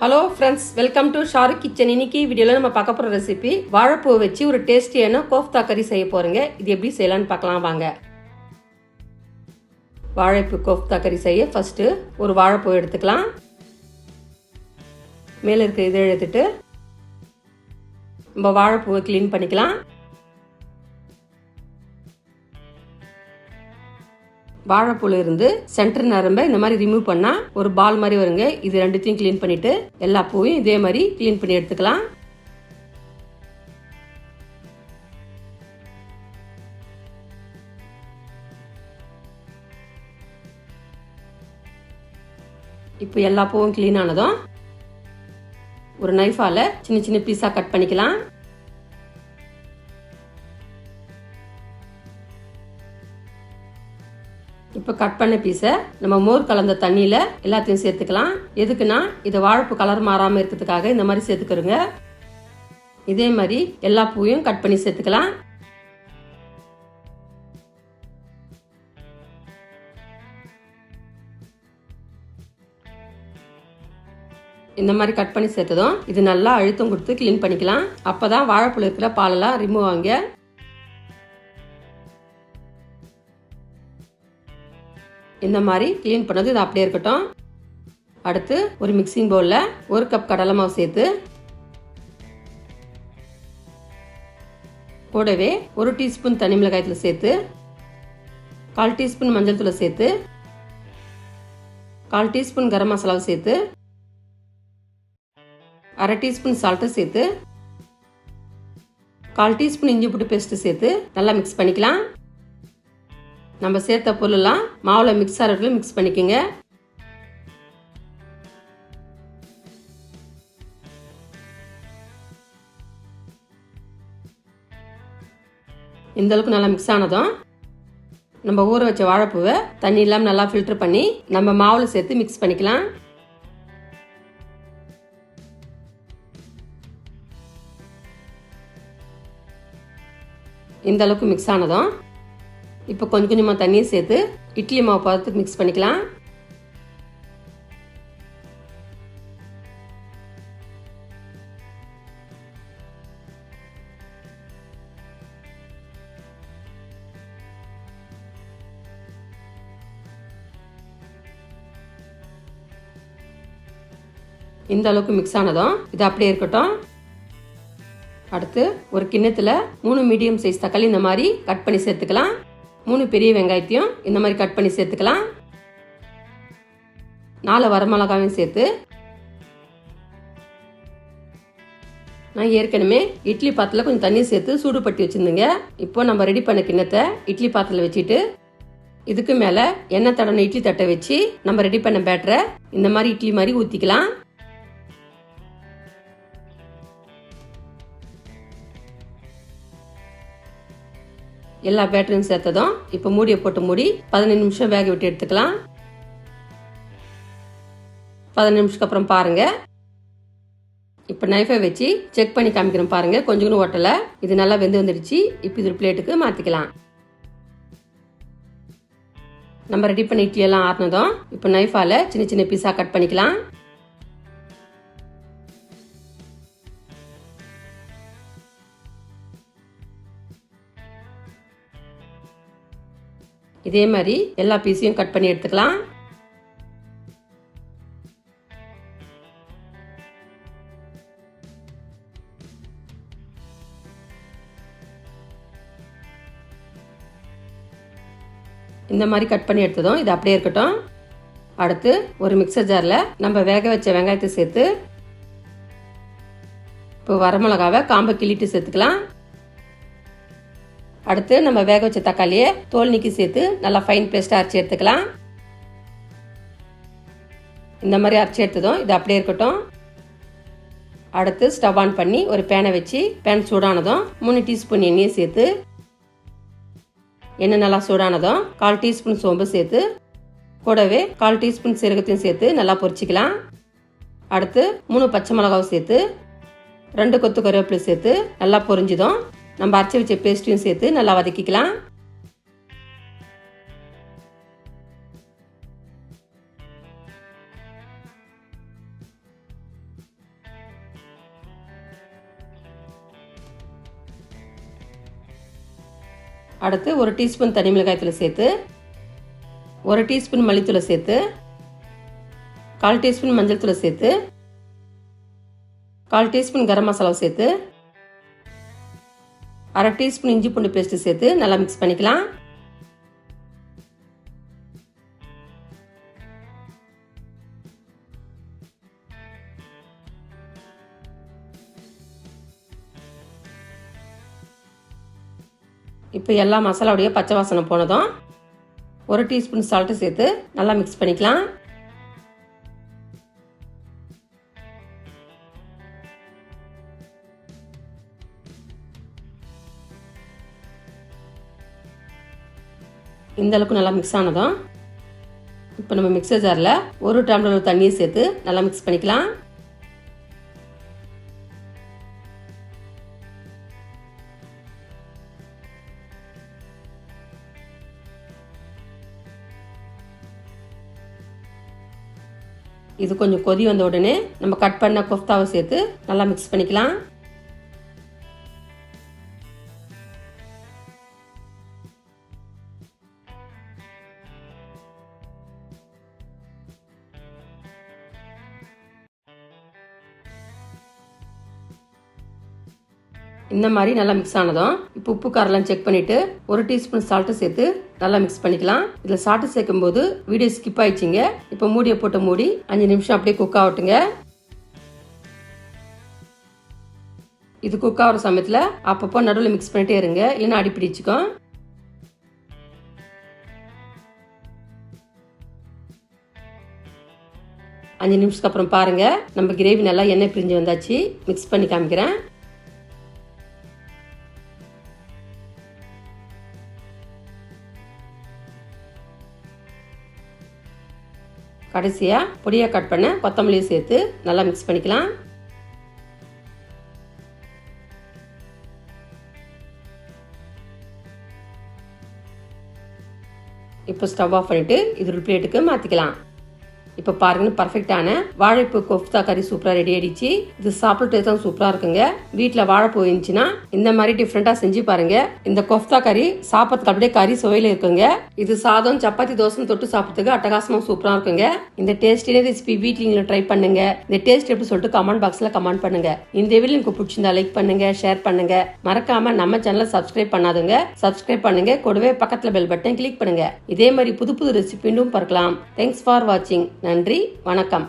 Hello friends, welcome to Shahrukh kitchen. இன்னைக்கு வீடியோவில் நம்ம பார்க்க போகிற ரெசிபி வாழைப்பூ வச்சு ஒரு டேஸ்டியான கோஃப்தா கறி செய்ய போகிறேங்க. இது எப்படி செய்யலான்னு பார்க்கலாம் வாங்க. வாழைப்பூ கோஃப்தா கறி செய்ய ஃபஸ்ட்டு ஒரு வாழைப்பூ எடுத்துக்கலாம். மேலே இருக்க இதை எடுத்துட்டு நம்ம வாழைப்பூவை க்ளீன் பண்ணிக்கலாம். வாழைப்பூல இருந்து சென்டர் நரம்பை இந்த மாதிரி ரிமூவ் பண்ணா ஒரு பால் மாதிரி வருங்க. இது ரெண்டுத்தையும் க்ளீன் பண்ணிட்டு எல்லா பூவையும் இதே மாதிரி க்ளீன் பண்ணி எடுத்துக்கலாம். இப்போ எல்லா பூவும் க்ளீன் ஆனதும் ஒரு நைஃபால சின்ன சின்ன பீஸா கட் பண்ணிக்கலாம். இப்போ கட் பண்ண பீஸை நம்ம மோர் கலந்த தண்ணியில் எல்லாத்தையும் சேர்த்துக்கலாம். எதுக்குன்னா இது வாழைப்பூ கலர் மாறாமல் இருக்கிறதுக்காக இந்த மாதிரி சேர்த்துக்கிறோங்க. இதே மாதிரி எல்லா பூவையும் கட் பண்ணி சேர்த்துக்கலாம். இந்த மாதிரி கட் பண்ணி சேர்த்ததும் இது நல்லா அழுத்தம் கொடுத்து க்ளீன் பண்ணிக்கலாம். அப்போதான் வாழைப்பூல இருக்கிற பாலெல்லாம் ரிமூவ் ஆகுங்க. இந்த மாதிரி க்ளீன் பண்ணது இது அப்படியே இருக்கட்டும். அடுத்து ஒரு மிக்சிங் பவுலில் 1 கப் கடலை மாவு சேர்த்து கூடவே 1 டீஸ்பூன் தனி மிளகாய் தூள் சேர்த்து 1/4 டீஸ்பூன் மஞ்சள் தூளை சேர்த்து 1/4 டீஸ்பூன் கரம் மசாலாவை சேர்த்து 1/2 டீஸ்பூன் சால்ட்டை சேர்த்து 1/4 டீஸ்பூன் இஞ்சி பூண்டு பேஸ்ட்டு சேர்த்து நல்லா மிக்ஸ் பண்ணிக்கலாம். நம்ம சேர்த்த பொருளெல்லாம் மாவில் மிக்ஸ் ஆகிறதுல மிக்ஸ் பண்ணிக்கோங்க. இந்த அளவுக்கு நல்லா மிக்ஸ் ஆனதும் நம்ம ஊற வச்ச வாழைப்பூவை தண்ணி இல்லாமல் நல்லா ஃபில்டர் பண்ணி நம்ம மாவில் சேர்த்து மிக்ஸ் பண்ணிக்கலாம். இந்த அளவுக்கு மிக்ஸ் ஆனதும் இப்போ கொஞ்சம் கொஞ்சமாக தண்ணியை சேர்த்து இட்லி மாவு பதத்துக்கு மிக்ஸ் பண்ணிக்கலாம். இந்த அளவுக்கு மிக்ஸ் ஆனதும் இது அப்படியே இருக்கட்டும். அடுத்து ஒரு கிண்ணத்துல 3 மீடியம் சைஸ் தக்காளி இந்த மாதிரி கட் பண்ணி சேர்த்துக்கலாம். 3 பெரிய வெங்காயத்தையும் இந்த மாதிரி கட் பண்ணி சேர்த்துக்கலாம். 4 வரமிளகாவையும் சேர்த்து நான் ஏற்கனவே இட்லி பாத்திரத்தில் கொஞ்சம் தண்ணி சேர்த்து சூடு பட்டி வச்சுருந்தேங்க. இப்போ நம்ம ரெடி பண்ண கிண்ணத்தை இட்லி பாத்திரத்தில் வச்சுட்டு இதுக்கு மேலே எண்ணெய் தடவின இட்லி தட்டை வச்சு நம்ம ரெடி பண்ண பேட்டரை இந்த மாதிரி இட்லி மாதிரி ஊற்றிக்கலாம். எல்லா பேட்டரியும் சேர்த்ததும் இப்போ மூடியை போட்டு மூடி 15 நிமிஷம் வேக விட்டு எடுத்துக்கலாம். 15 நிமிஷத்துக்கு அப்புறம் பாருங்க. இப்போ நைஃபை வச்சு செக் பண்ணி காமிக்கிறேன் பாருங்க. கொஞ்சம் ஓட்டலை, இது நல்லா வெந்து வந்துடுச்சு. இப்போ இது ஒரு பிளேட்டுக்கு மாற்றிக்கலாம். நம்ம ரெடி பண்ண இட்லி எல்லாம் ஆறினதும் இப்போ நைஃபால சின்ன சின்ன பீஸா கட் பண்ணிக்கலாம். இதே மாதிரி எல்லா பீஸையும் கட் பண்ணி எடுத்துக்கலாம். இந்த மாதிரி கட் பண்ணி எடுத்ததும் இது அப்படியே இருக்கட்டும். அடுத்து ஒரு மிக்சர் ஜாரில் நம்ம வேக வச்ச வெங்காயத்தை சேர்த்து இப்போ வரமிளகாவை காம்பை கிள்ளிட்டு சேர்த்துக்கலாம். அடுத்து நம்ம வேக வச்ச தக்காளியை தோல் நீக்கி சேர்த்து நல்லா ஃபைன் பேஸ்ட்டாக அரைச்சி எடுத்துக்கலாம். இந்த மாதிரி அரைச்சி எடுத்ததும் இது அப்படியே இருக்கட்டும். அடுத்து ஸ்டவ் ஆன் பண்ணி ஒரு பேனை வச்சு பேன் சூடானதும் 3 டீஸ்பூன் எண்ணெயை சேர்த்து எண்ணெய் நல்லா சூடானதும் 1/4 டீஸ்பூன் சோம்பு சேர்த்து கூடவே 1/4 டீஸ்பூன் சீரகத்தையும் சேர்த்து நல்லா பொரிச்சிக்கலாம். அடுத்து 3 பச்சை மிளகாவை சேர்த்து 2 கொத்து கருவேப்பிலை சேர்த்து நல்லா பொரிஞ்சதும் நம்ம அரைச்சி வச்ச பேஸ்ட்டையும் சேர்த்து நல்லா வதக்கிக்கலாம். அடுத்து 1 டீஸ்பூன் தனி மிளகாய் தூள் சேர்த்து 1 டீஸ்பூன் மல்லித்தூளை சேர்த்து 1/4 டீஸ்பூன் மஞ்சள் தூளை சேர்த்து 1/4 டீஸ்பூன் கரம் மசாலாவை சேர்த்து 1/2 டீஸ்பூன் இஞ்சி பூண்டு பேஸ்ட்டு சேர்த்து நல்லா மிக்ஸ் பண்ணிக்கலாம். இப்போ எல்லா மசாலாவுடைய பச்சை வாசனை போனதும் 1 டீஸ்பூன் சால்ட்டு சேர்த்து நல்லா மிக்ஸ் பண்ணிக்கலாம். இந்த அளவுக்கு நல்லா மிக்ஸ் ஆனதும் இப்போ நம்ம மிக்சர் ஜாரில் 1 டம்ளர் தண்ணியை சேர்த்து நல்லா மிக்ஸ் பண்ணிக்கலாம். இது கொஞ்சம் கொதி வந்த உடனே நம்ம கட் பண்ண கோஃப்தாவை சேர்த்து நல்லா மிக்ஸ் பண்ணிக்கலாம். இந்த மாதிரி நல்லா மிக்ஸ் ஆனதும் இப்போ உப்பு காரெல்லாம் செக் பண்ணிட்டு 1 டீஸ்பூன் சால்ட்டு சேர்த்து நல்லா மிக்ஸ் பண்ணிக்கலாம். இதில் சால்ட்டு சேர்க்கும் போது வீடியோ ஸ்கிப் ஆயிடுச்சிங்க. இப்போ மூடியை போட்டு மூடி 5 நிமிஷம் அப்படியே குக் ஆகட்டுங்க. இது குக் ஆகிற சமயத்தில் அப்பப்போ நடுவில் மிக்ஸ் பண்ணிட்டே இருங்க, இல்லைன்னா அடி பிடிச்சிக்கும். அஞ்சு நிமிஷத்துக்கு அப்புறம் பாருங்க, நம்ம கிரேவி நல்லா எண்ணெய் பிரிஞ்சு வந்தாச்சு. மிக்ஸ் பண்ணி காமிக்கிறேன். கடைசியாக பொடியாக கட் பண்ண கொத்தமல்லியை சேர்த்து நல்லா மிக்ஸ் பண்ணிக்கலாம். இப்போ ஸ்டவ் ஆஃப் பண்ணிட்டு இது ஒரு பிளேட்டுக்கு மாற்றிக்கலாம். இப்போ பாருங்க, பர்ஃபெக்டான வாழைப்பூ கோஃப்தா கறி சூப்பராக ரெடி ஆயிடுச்சு. இது சாப்பிட்டு தான் சூப்பராக இருக்குங்க. வீட்டில் வாழைப்பூ இருந்துச்சுன்னா இந்த மாதிரி டிஃப்ரெண்டாக செஞ்சு பாருங்க. இந்த கோஃப்தா கறி சாப்பிட்றதுக்கு அப்படியே கறி சுவையில் இருக்குங்க. இது சாதம் சப்பாத்தி தோசை தொட்டு சாப்பிட்றதுக்கு அட்டகாசமாக சூப்பராக இருக்குங்க. இந்த டேஸ்டினே ரெசிபி வீட்டில் நீங்கள் ட்ரை பண்ணுங்க. இந்த டேஸ்ட் எப்படி சொல்லிட்டு கமெண்ட் பாக்ஸில் கமெண்ட் பண்ணுங்க. இந்த வீடியோ உங்களுக்கு பிடிச்சிருந்தா லைக் பண்ணுங்க, ஷேர் பண்ணுங்க. மறக்காம நம்ம சேனலை சப்ஸ்கிரைப் பண்ணாதுங்க, சப்ஸ்கிரைப் பண்ணுங்க. கூடவே பக்கத்தில் பெல் பட்டன் கிளிக் பண்ணுங்க. இதே மாதிரி புது புது ரெசிபி பார்க்கலாம். தேங்க்ஸ் ஃபார் வாட்சிங். நன்றி, வணக்கம்.